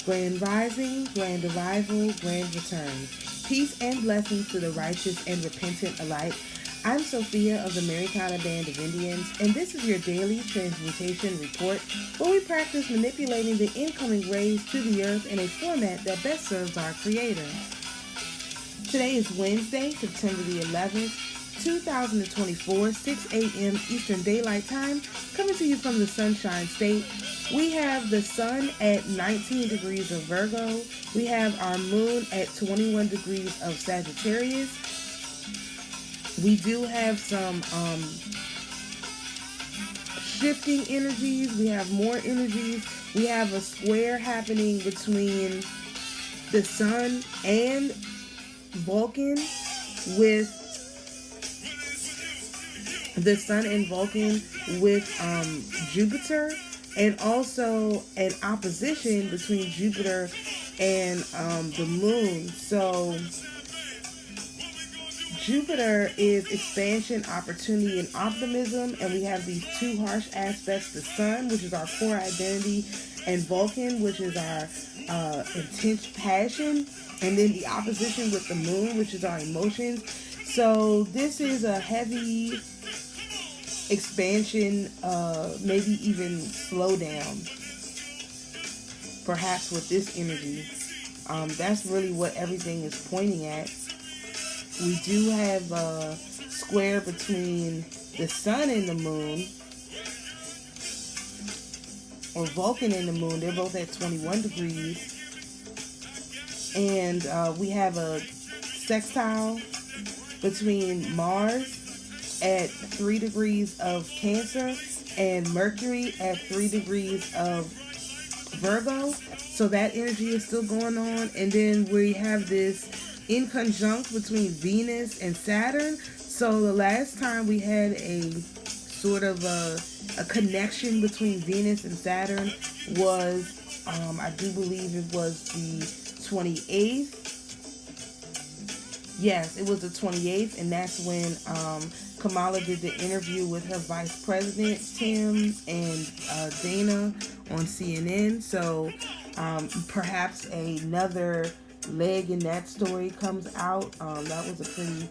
Grand rising, grand arrival, grand return. Peace and blessings to the righteous and repentant alike. I'm Sophia of the AmaruKhan Band of Indians, and this is your daily Transmutation report, where we practice manipulating the incoming rays to the earth in a format that best serves our Creator. Today is Wednesday, September the 11th, 2024, 6 a.m. Eastern Daylight Time, coming to you from the Sunshine State. We have the sun at 19 degrees of Virgo. We have our moon at 21 degrees of Sagittarius. We do have some shifting energies. We have more energies. We have a square happening between the sun and Vulcan, with the sun and Vulcan with Jupiter, and also an opposition between Jupiter and the moon. So Jupiter is expansion, opportunity, and optimism, and we have these two harsh aspects: the sun, which is our core identity, and Vulcan, which is our intense passion, and then the opposition with the moon, which is our emotions. So this is a heavy expansion, maybe even slow down, perhaps with this energy. That's really what everything is pointing at. We do have a square between the sun and the moon, or Vulcan and the moon. They're both at 21 degrees. And we have a sextile between Mars at 3 degrees of Cancer and Mercury at 3 degrees of Virgo. So that energy is still going on. And then we have this in conjunct between Venus and Saturn. So the last time we had a sort of a connection between Venus and Saturn was, I do believe it was the 28th. Yes, it was the 28th, and that's when Kamala did the interview with her vice president, Tim, and Dana on CNN. So perhaps another leg in that story comes out. That was a pretty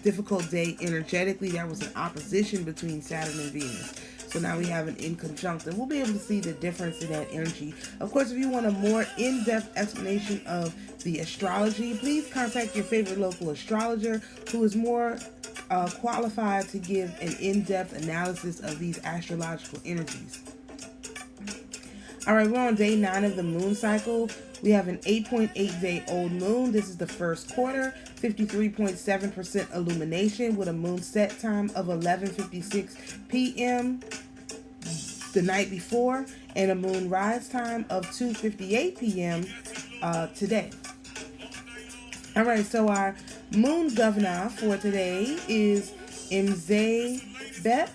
difficult day energetically. There was an opposition between Saturn and Venus. So now we have an in conjunct, and we'll be able to see the difference in that energy. Of course, if you want a more in-depth explanation of the astrology, please contact your favorite local astrologer who is more qualified to give an in-depth analysis of these astrological energies. All right, we're on day 9 of the moon cycle. We have an 8.8 day old moon. This is the first quarter, 53.7% illumination with a moon set time of 11:56 p.m. the night before, and a moon rise time of 2:58 p.m. Today. All right, so our moon governor for today is Imzebep.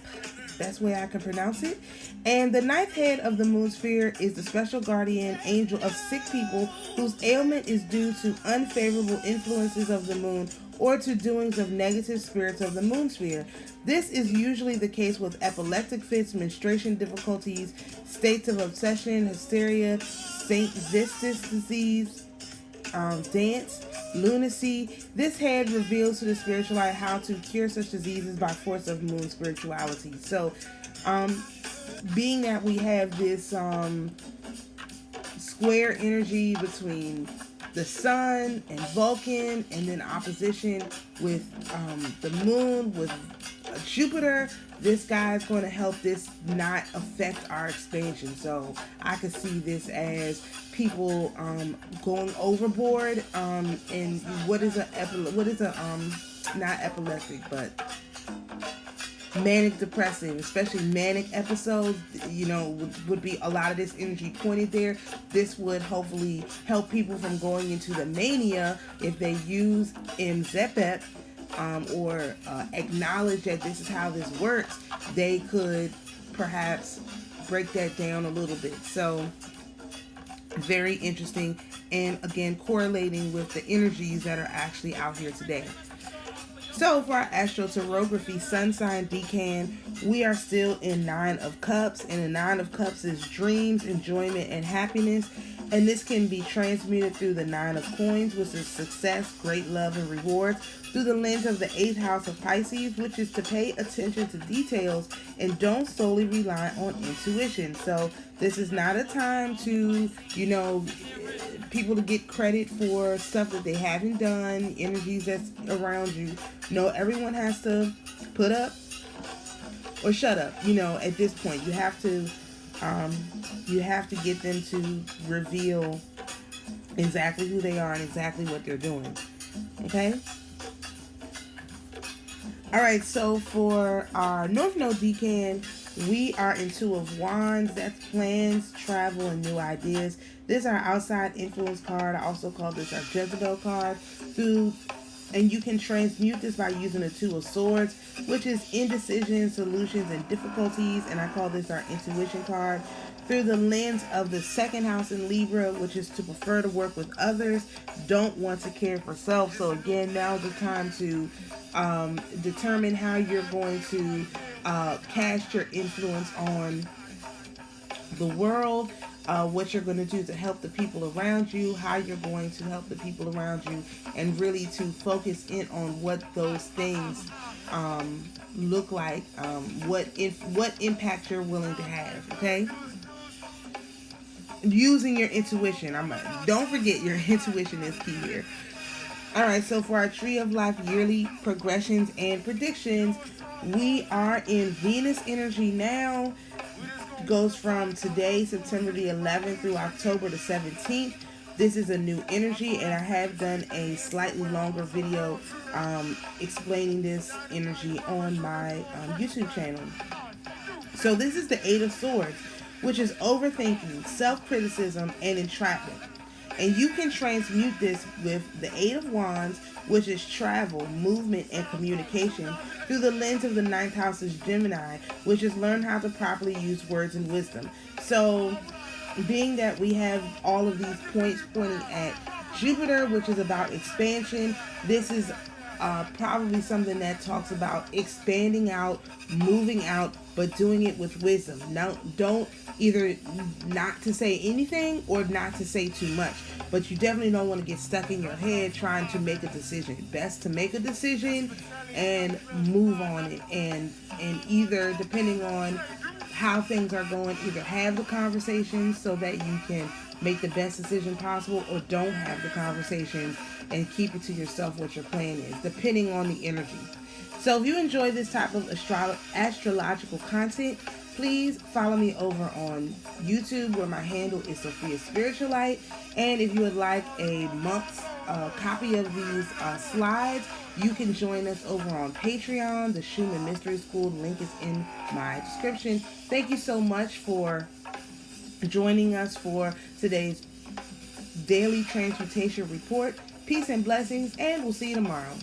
That's the way I can pronounce it. And the 9th head of the moon sphere is the special guardian angel of sick people whose ailment is due to unfavorable influences of the moon or to doings of negative spirits of the moon sphere. This is usually the case with epileptic fits, menstruation difficulties, states of obsession, hysteria, St. Vitus disease, dance, lunacy. This head reveals to the spiritualite how to cure such diseases by force of moon spirituality. So, being that we have this square energy between the sun and Vulcan, and then opposition with the moon with Jupiter, this guy is going to help this not affect our expansion. So I could see this as people going overboard, and what is not epileptic, but manic depressing, especially manic episodes, would be a lot of this energy pointed there. This would hopefully help people from going into the mania if they use Imzebep, or acknowledge that this is how this works. They could perhaps break that down a little bit. So very interesting, and again correlating with the energies that are actually out here today. So for our astroterography sun sign decan, we are still in 9 of Cups, and the 9 of Cups is dreams, enjoyment, and happiness. And this can be transmuted through the 9 of Coins, which is success, great love, and rewards, through the lens of the 8th house of Pisces, which is to pay attention to details and don't solely rely on intuition. So this is not a time to, people to get credit for stuff that they haven't done, energies that's around you. No, everyone has to put up or shut up. At this point, you have to get them to reveal exactly who they are and exactly what they're doing. Okay? Alright, so for our North Node decan, we are in 2 of Wands. That's plans, travel, and new ideas. This is our outside influence card. I also call this our Jezebel card. And you can transmute this by using the 2 of Swords, which is indecision, solutions, and difficulties. And I call this our intuition card. Through the lens of the 2nd house in Libra, which is to prefer to work with others, don't want to care for self. So again, now's the time to determine how you're going to cast your influence on the world, what you're going to do to help the people around you, how you're going to help the people around you, and really to focus in on what those things look like, what impact you're willing to have. Okay, using your intuition. Don't forget your intuition is key here. Alright, so for our Tree of Life yearly progressions and predictions, we are in Venus energy now. Goes from today, September the 11th, through October the 17th. This is a new energy, and I have done a slightly longer video explaining this energy on my YouTube channel. So this is the 8 of Swords, which is overthinking, self-criticism, and entrapment. And you can transmute this with the 8 of Wands, which is travel, movement, and communication, through the lens of the 9th house is Gemini, which is learn how to properly use words and wisdom. So, being that we have all of these points pointing at Jupiter, which is about expansion, this is probably something that talks about expanding out, moving out, but doing it with wisdom. Now, don't either not to say anything or not to say too much, but you definitely don't want to get stuck in your head trying to make a decision. Best to make a decision and move on it, and either, depending on how things are going, either have the conversation so that you can make the best decision possible, or don't have the conversation and keep it to yourself what your plan is, depending on the energy. So if you enjoy this type of astrological content, please follow me over on YouTube, where my handle is Sophia Spiritualite. And if you would like a month's copy of these slides, you can join us over on Patreon, the Schumann Mystery School. The link is in my description. Thank you so much for joining us for today's daily transmutation report. Peace and blessings, and we'll see you tomorrow.